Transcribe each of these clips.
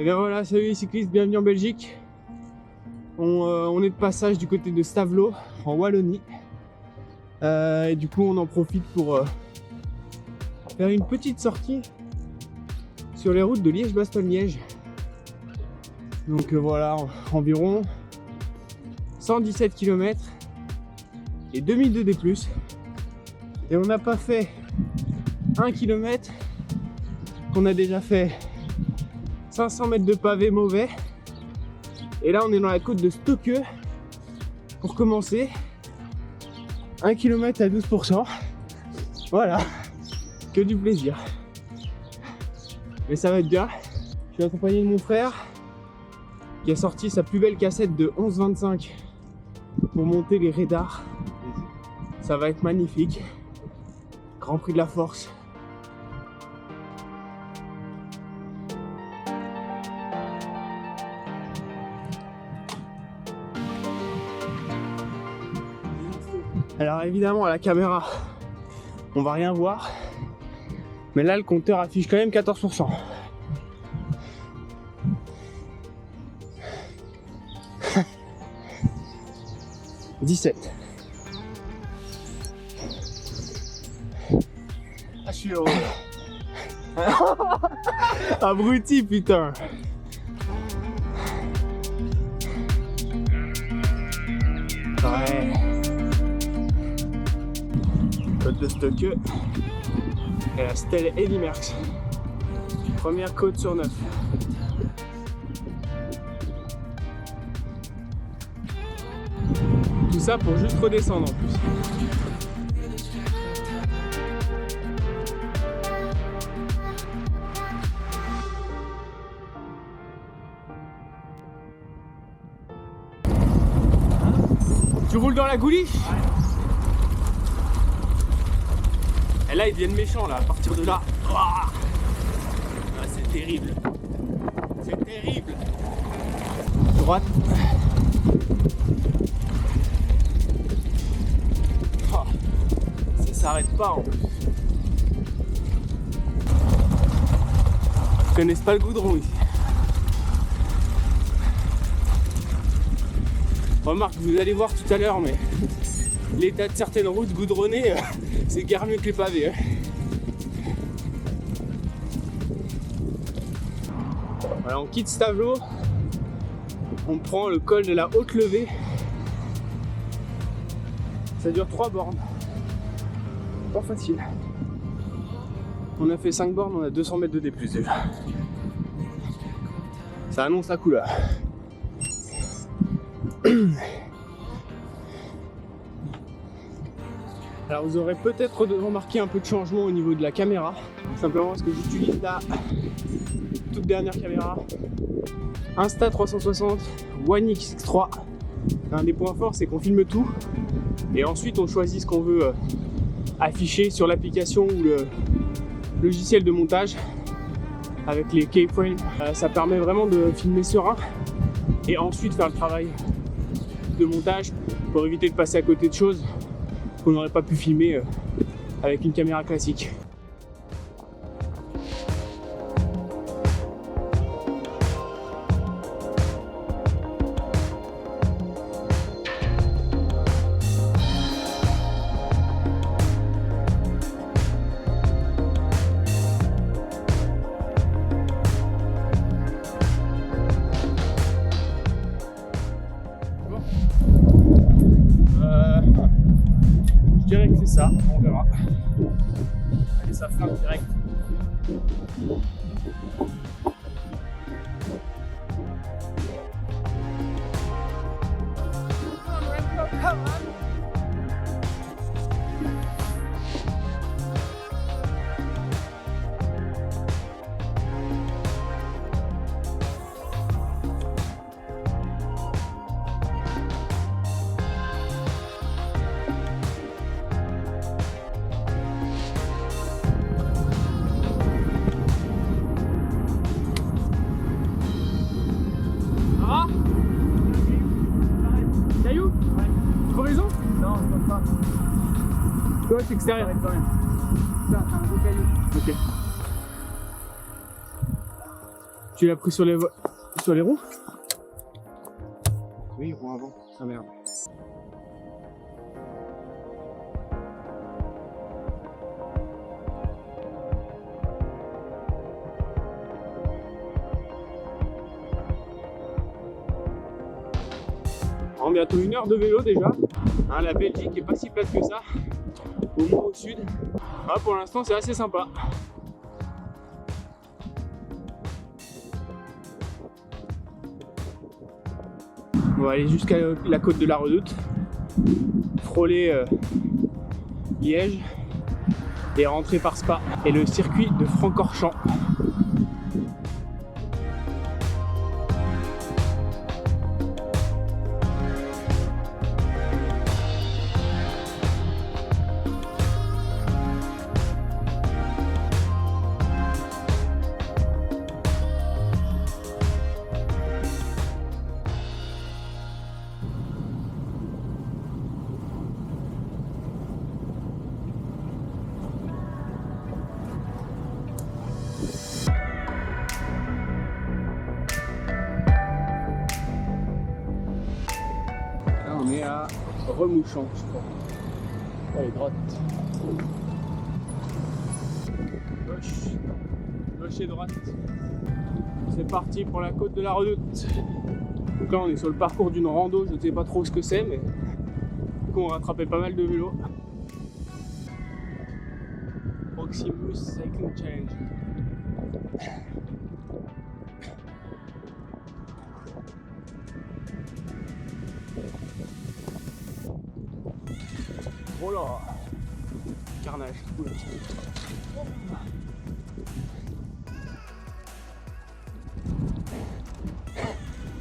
Et bien voilà, salut les cyclistes, bienvenue en Belgique. On est de passage du côté de Stavelot, en Wallonie. Et du coup, on en profite pour faire une petite sortie sur les routes de Liège-Bastogne-Liège. Donc voilà, environ 117 km et 2002 D+. Et on n'a pas fait 1 km qu'on a déjà fait 500 mètres de pavé mauvais. Et là on est dans la côte de Stokke pour commencer. 1 km à 12%. Voilà, que du plaisir. Mais ça va être bien. Je suis accompagné de mon frère qui a sorti sa plus belle cassette de 11,25 pour monter les radars. Ça va être magnifique. Grand Prix de la Force. Alors évidemment à la caméra on va rien voir, mais là le compteur affiche quand même 14%. « 17. Ah, je suis heureux. Abruti, putain. Ouais. Côte de Stokke. Et la stèle Eddy Merckx. Première côte sur 9. Tout ça pour juste redescendre en plus. Tu roules dans la gouliche? Ouais. Et là ils deviennent méchants là, à partir de là. Oh ah, c'est terrible. C'est terrible. Droite. Oh, ça s'arrête pas en plus. Ils connaissent pas le goudron ici. Remarque, vous allez voir tout à l'heure, mais l'état de certaines routes goudronnées, c'est guère mieux que les pavés. Hein. Voilà, on quitte Stavelot, on prend le col de la Haute Levée. Ça dure 3 bornes. Pas facile. On a fait 5 bornes, on a 200 mètres de D+, déjà. Ça annonce la couleur. Alors vous aurez peut-être remarqué un peu de changement au niveau de la caméra, simplement parce que j'utilise la toute dernière caméra Insta360 One X3. Un des points forts, c'est qu'on filme tout et ensuite on choisit ce qu'on veut afficher sur l'application ou le logiciel de montage avec les keyframes. Ça permet vraiment de filmer serein et ensuite faire le travail de montage pour éviter de passer à côté de choses qu'on n'aurait pas pu filmer avec une caméra classique. Je dirais que c'est ça, on verra. Allez, ça flingue direct. Toi, c'est extérieur. Quand même. Ça, c'est un gros caillou. Ok. Tu l'as pris sur les roues? Oui, roues avant. Ah merde. En bientôt 1 heure de vélo déjà. Hein, la Belgique est pas si plate que ça, au moins au sud. Ah, pour l'instant c'est assez sympa. On va aller jusqu'à la côte de la Redoute, frôler Liège et rentrer par Spa et le circuit de Francorchamps. On est à Remouchant, je crois. Allez, droite. Gauche. Gauche et droite. C'est parti pour la côte de la Redoute. Donc là, on est sur le parcours d'une rando. Je ne sais pas trop ce que c'est, mais du coup, on rattrapait pas mal de vélos. Proximus Cycling Challenge. Oh là, carnage.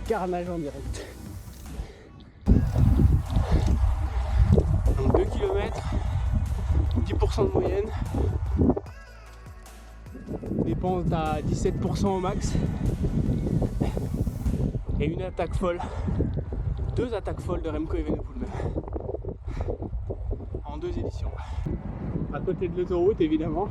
Carnage en direct. Donc 2 km, 10% de moyenne. Dépense à 17% au max. Et une attaque folle. 2 attaques folles de Remco Evenepoel même. En 2 éditions. À côté de l'autoroute évidemment.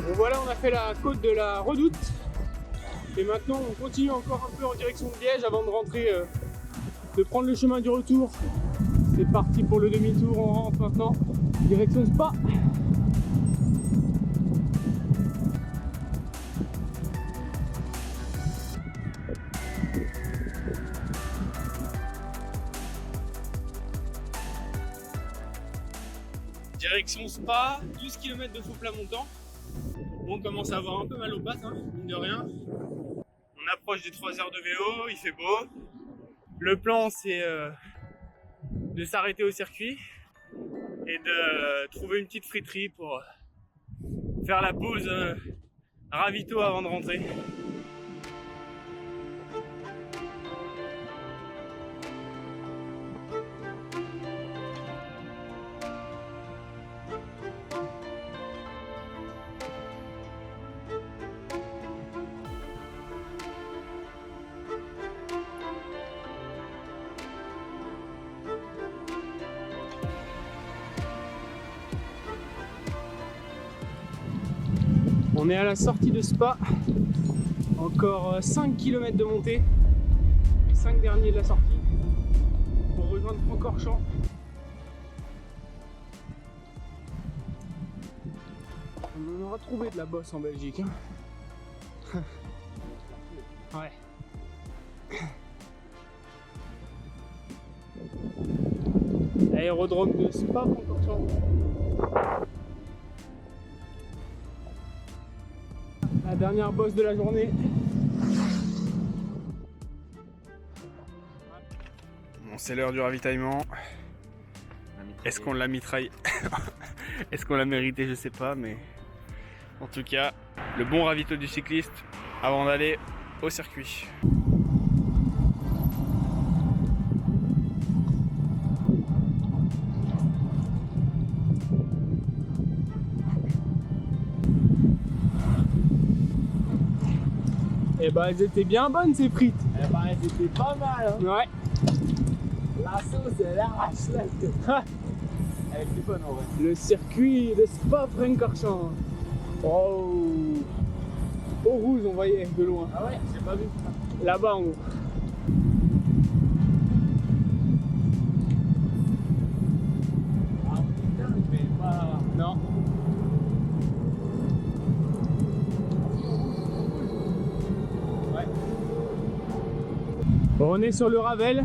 Bon voilà, on a fait la côte de la Redoute et maintenant on continue encore un peu en direction de Liège avant de rentrer, de prendre le chemin du retour. C'est parti pour le demi-tour, on rentre maintenant direction Spa. Direction Spa, 12 km de faux plat montant. On commence à avoir un peu mal aux pattes, hein, mine de rien. On approche des 3 heures de vélo, il fait beau. Le plan c'est de s'arrêter au circuit et de trouver une petite friterie pour faire la pause ravito avant de rentrer. On est à la sortie de Spa, encore 5 km de montée, les 5 derniers de la sortie, pour rejoindre Francorchamps. On en aura trouvé de la bosse en Belgique. Hein. Ouais. Aérodrome de Spa, Francorchamps. La dernière bosse de la journée. Bon, c'est l'heure du ravitaillement. Est-ce qu'on l'a mitraillé? Est-ce qu'on l'a mérité? Je sais pas, mais en tout cas, le bon ravito du cycliste avant d'aller au circuit. Eh ben, elles étaient bien bonnes ces frites. Eh ben, elles étaient pas mal. Hein. Ouais. La sauce, elle arrache là. Elle était bonne en vrai. Le circuit de Spa-Francorchamps. Oh. Au rouge, on voyait de loin. Ah ouais, j'ai pas vu. Là-bas en haut. Ah putain, mais pas. Non. Ouais. Bon, on est sur le Ravel.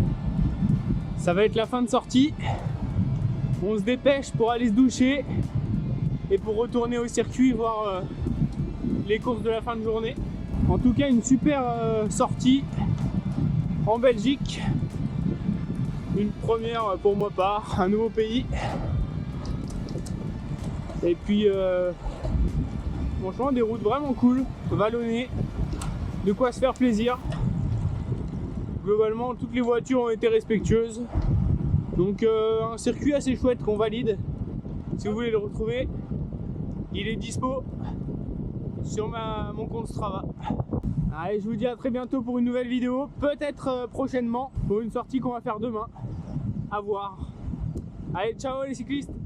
Ça va être la fin de sortie. On se dépêche pour aller se doucher et pour retourner au circuit voir les courses de la fin de journée. En tout cas, une super sortie en Belgique. Une première pour moi part, un nouveau pays. Et puis, franchement, des routes vraiment cool, vallonnées, de quoi se faire plaisir. Globalement, toutes les voitures ont été respectueuses. Donc, un circuit assez chouette qu'on valide. Si vous voulez le retrouver, il est dispo sur mon compte Strava. Allez, je vous dis à très bientôt pour une nouvelle vidéo. Peut-être prochainement pour une sortie qu'on va faire demain. À voir. Allez, ciao les cyclistes!